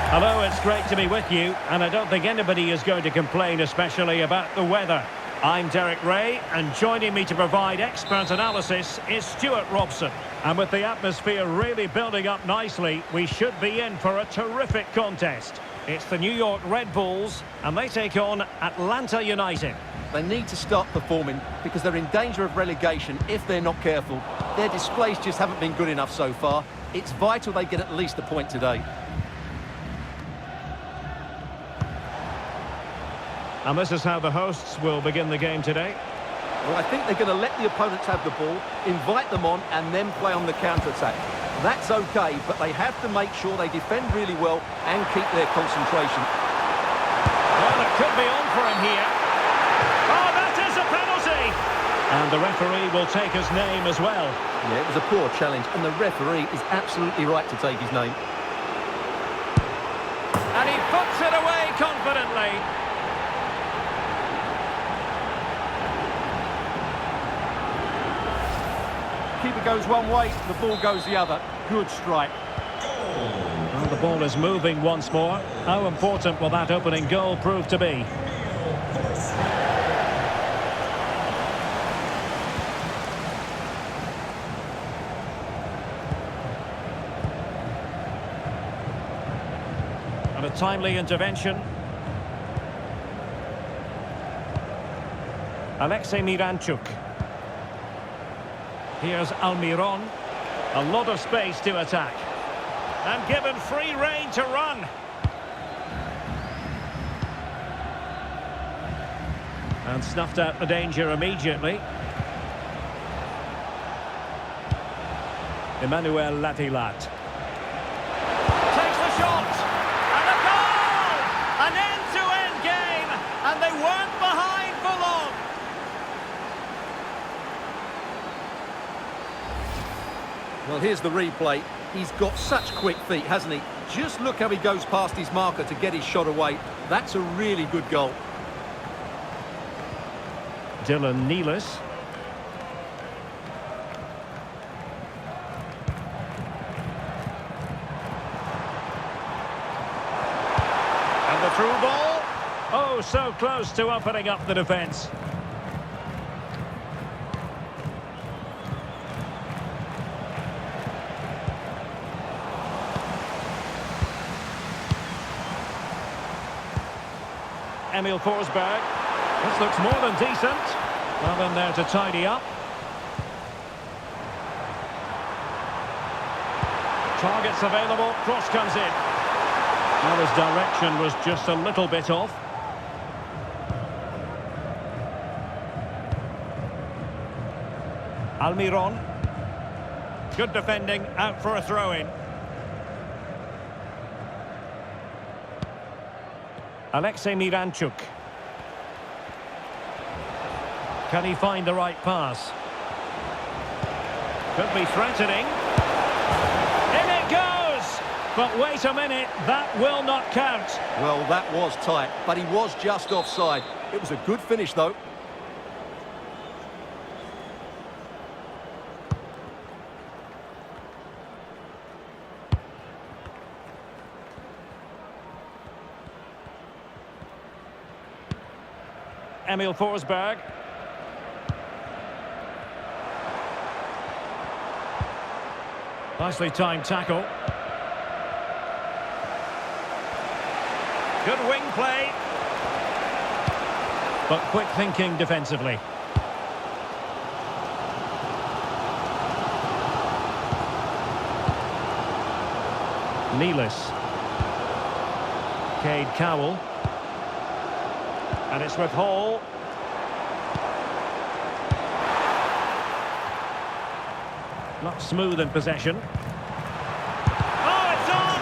Hello, it's great to be with you, and I don't think anybody is going to complain, especially about the weather. I'm Derek Ray, and joining me to provide expert analysis is Stuart Robson. And with the atmosphere really building up nicely, we should be in for a terrific contest. It's the New York Red Bulls, and they take on Atlanta United. They need to start performing because they're in danger of relegation if they're not careful. Their displays just haven't been good enough so far. It's vital they get at least a point today. And this is how the hosts will begin the game today. Well, I think they're going to let the opponents have the ball, invite them on, and then play on the counter-attack. That's okay, but they have to make sure they defend really well and keep their concentration. Well, it could be on for him here. Oh, that is a penalty! And the referee will take his name as well. Yeah, it was a poor challenge, and the referee is absolutely right to take his name. And he puts it away confidently. Keeper goes one way, the ball goes the other. Good strike. Well, the ball is moving once more. How important will that opening goal prove to be? And a timely intervention. Alexei Miranchuk. Here's Almiron. A lot of space to attack. And given free rein to run. And snuffed out the danger immediately. Emmanuel Latilat. Takes the shot. And a goal! An end-to-end game. And they weren't behind for long. Well, here's the replay. He's got such quick feet, hasn't he? Just look how he goes past his marker to get his shot away. That's a really good goal. Dylan Nealis. And the through ball. Oh, so close to opening up the defence. Emil Forsberg. This looks more than decent. Well in there to tidy up. Targets available. Cross comes in. Well, his direction was just a little bit off. Almiron. Good defending. Out for a throw-in. Alexei Miranchuk. Can he find the right pass? Could be threatening. In it goes! But wait a minute, that will not count. Well, that was tight, but he was just offside. It was a good finish, though. Emil Forsberg. Nicely timed tackle. Good wing play. But quick thinking defensively. Nealis. Cade Cowell. And it's with Hall. Not smooth in possession. Oh, it's on!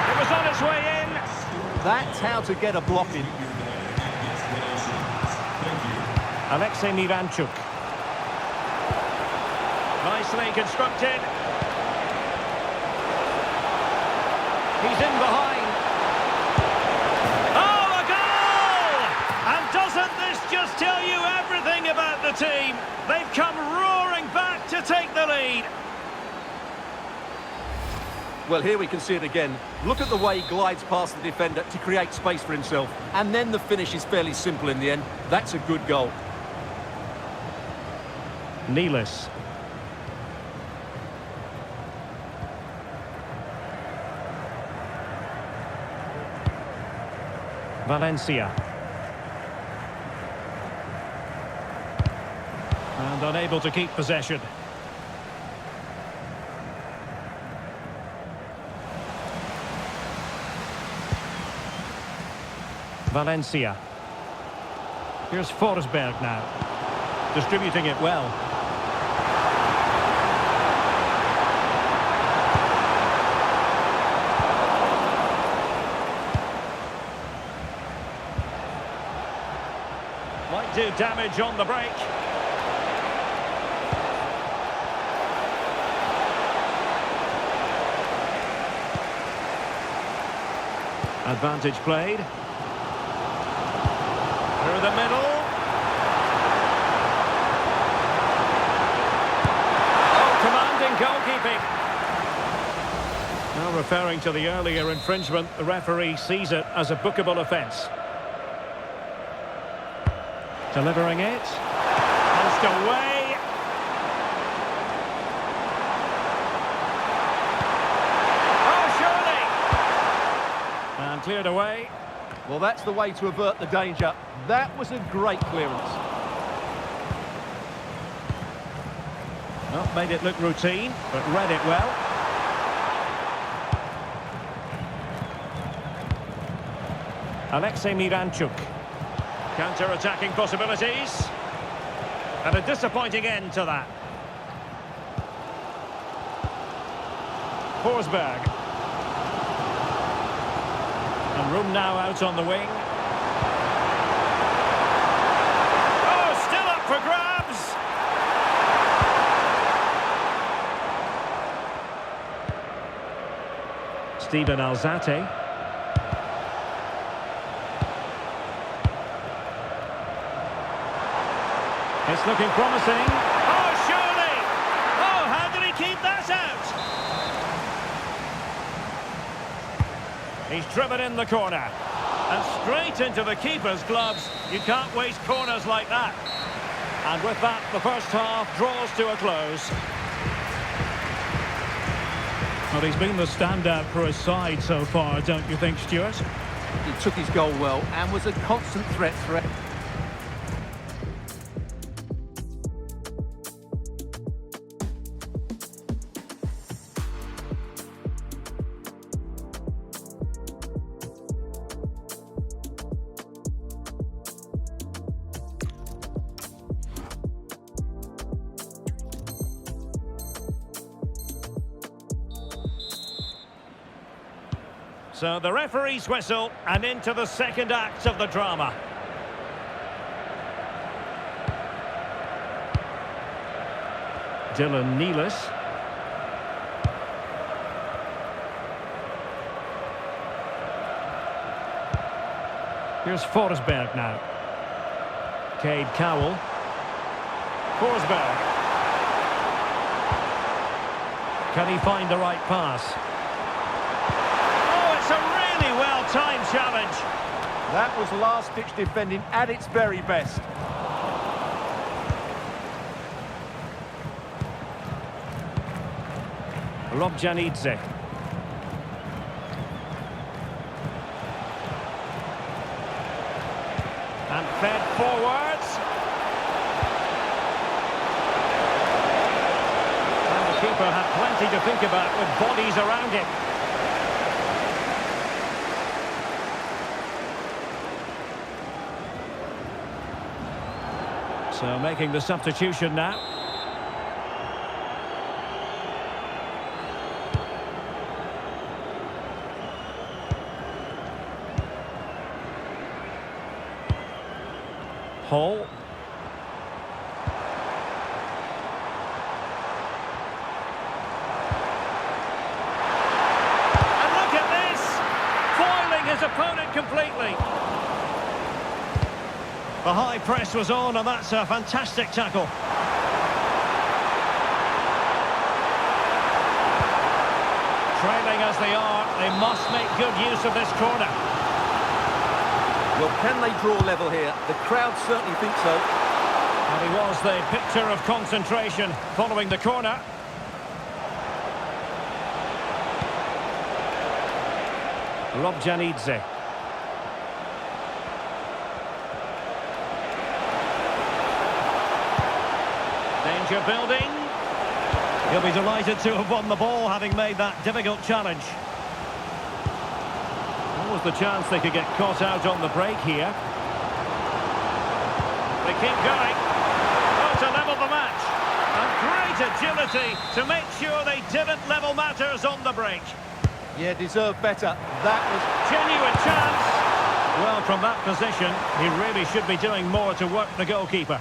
It was on its way in. That's how to get a block in. Alexei Miranchuk. Nicely constructed. He's in behind. Oh, a goal! And doesn't this just tell you everything about the team? They've come roaring back to take the lead. Well, here we can see it again. Look at the way he glides past the defender to create space for himself. And then the finish is fairly simple in the end. That's a good goal. Nealis. Valencia. And unable to keep possession. Valencia. Here's Forsberg now. Distributing it well. Might do damage on the break. Advantage played. Through the middle. Oh, commanding goalkeeping. Now referring to the earlier infringement, the referee sees it as a bookable offence. Delivering it. Passed away. Oh, surely! And cleared away. Well, that's the way to avert the danger. That was a great clearance. Not made it look routine, but read it well. Alexei Miranchuk. Counter-attacking possibilities. And a disappointing end to that. Forsberg. And room now out on the wing. Oh, still up for grabs! Steven Alzate. It's looking promising. Oh, surely! Oh, how did he keep that out? He's driven in the corner. And straight into the keeper's gloves. You can't waste corners like that. And with that, the first half draws to a close. Well, he's been the standout for his side so far, don't you think, Stuart? He took his goal well and was a constant threat. So the referee's whistle and into the second act of the drama. Dylan Nealis. Here's Forsberg now. Cade Cowell. Forsberg. Can he find the right pass? It's a really well-timed challenge. That was last-ditch defending at its very best. Robjanidze. And fed forwards. And the keeper had plenty to think about with bodies around him. So making the substitution now. Hall. And look at this! Foiling his opponent completely. The high press was on, and that's a fantastic tackle. Trailing as they are, they must make good use of this corner. Well, can they draw level here? The crowd certainly think so. And he was the picture of concentration following the corner. Robjanidze. Danger building. He'll be delighted to have won the ball, having made that difficult challenge. What was the chance they could get caught out on the break here? They keep going. Oh, to level the match. And great agility to make sure they didn't level matters on the break. Yeah, deserved better. That was Genuine chance. Well, from that position, he really should be doing more to work the goalkeeper.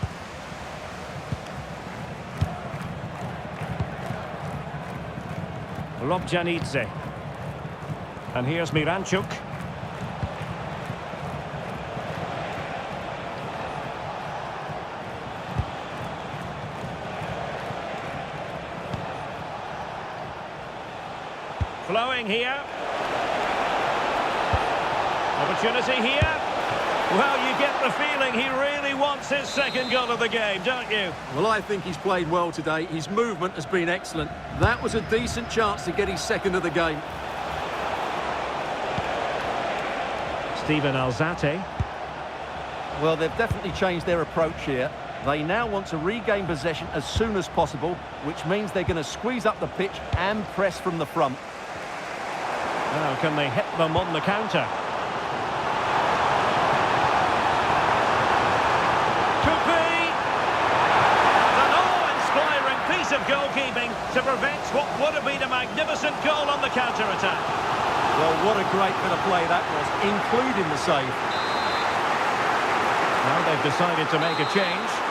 Robjanidze. And here's Miranchuk. Flowing here. Opportunity here. Well, you get the feeling he really wants his second goal of the game, don't you? Well, I think he's played well today. His movement has been excellent. That was a decent chance to get his second of the game. Steven Alzate. Well, they've definitely changed their approach here. They now want to regain possession as soon as possible, which means they're going to squeeze up the pitch and press from the front. Now, can they hit them on the counter? Could be an awe-inspiring piece of goalkeeping to prevent what would have been a magnificent goal on the counter-attack. Well, what a great bit of play that was, including the save. Now they've decided to make a change.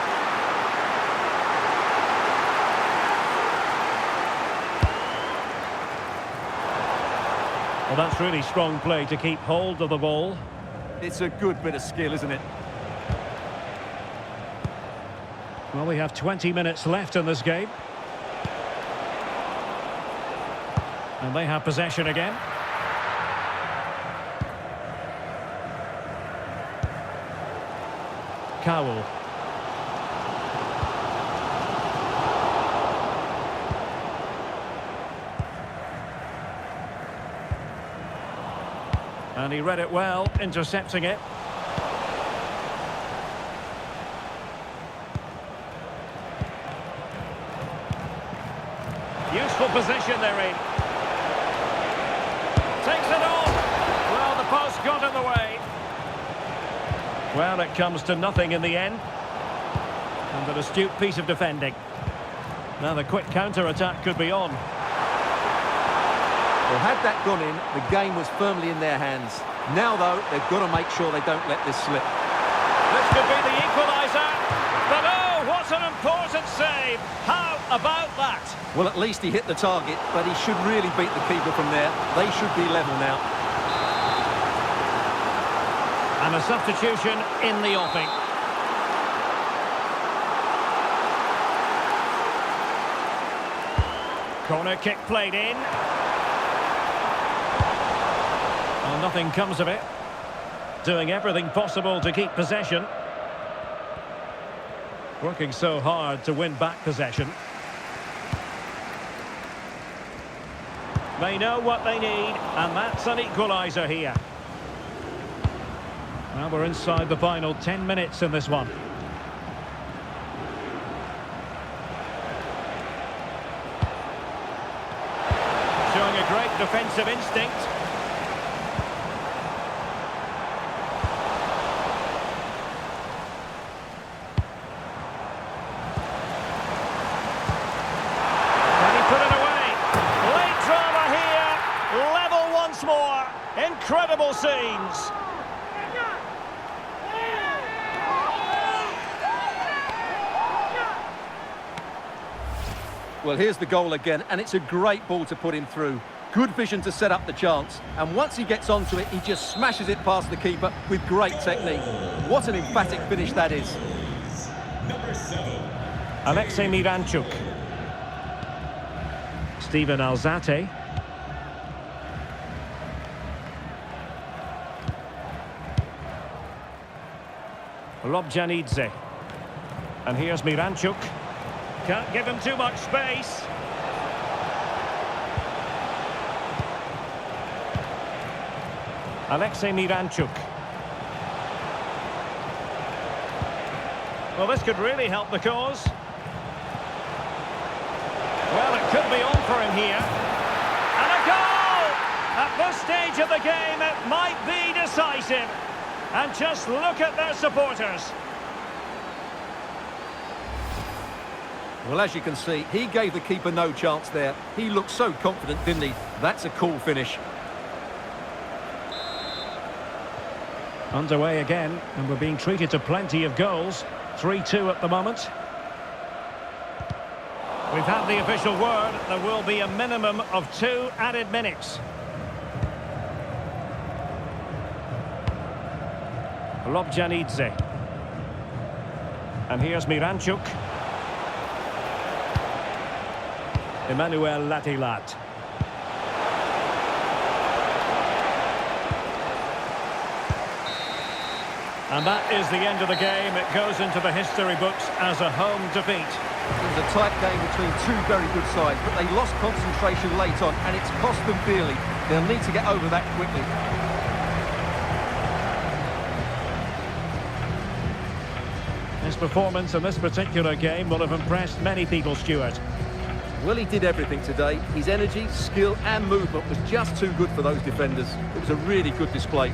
Well, that's really strong play to keep hold of the ball. It's a good bit of skill, isn't it? Well, we have 20 minutes left in this game. And they have possession again. Cowell. And he read it well, intercepting it. Useful position they're in. Takes it off. Well, the post got in the way. Well, it comes to nothing in the end. And an astute piece of defending. Now the quick counter-attack could be on. Well, had that gone in, the game was firmly in their hands. Now, though, they've got to make sure they don't let this slip. This could be the equaliser. But oh, what an important save. How about that? Well, at least he hit the target, but he should really beat the keeper from there. They should be level now. And a substitution in the offing. Corner kick played in. Well, nothing comes of it. Doing everything possible to keep possession. Working so hard to win back possession. They know what they need, and that's an equaliser here. Well, we're inside the final 10 minutes in this one. Showing a great defensive instinct. Can he put it away? Late drama here. Level once more. Incredible scenes. Well, here's the goal again, and it's a great ball to put him through. Good vision to set up the chance, and once he gets onto it, he just smashes it past the keeper with great technique. What an emphatic finish that is. Alexei Miranchuk. Steven Alzate. Lobjanidze. And here's Miranchuk. Can't give him too much space. Alexei Miranchuk. Well, this could really help the cause. Well, it could be on for him here. And a goal! At this stage of the game, it might be decisive. And just look at their supporters. Well, as you can see, he gave the keeper no chance there. He looked so confident, didn't he? That's a cool finish. Underway again, and we're being treated to plenty of goals. 3-2 at the moment. We've had the official word. There will be a minimum of 2 added minutes. Lobjanidze. And here's Miranchuk. Emmanuel Latilat. And that is the end of the game. It goes into the history books as a home defeat. It was a tight game between two very good sides, but they lost concentration late on, and it's cost them dearly. They'll need to get over that quickly. His performance in this particular game will have impressed many people, Stuart. Well, he did everything today. His energy, skill and movement was just too good for those defenders. It was a really good display.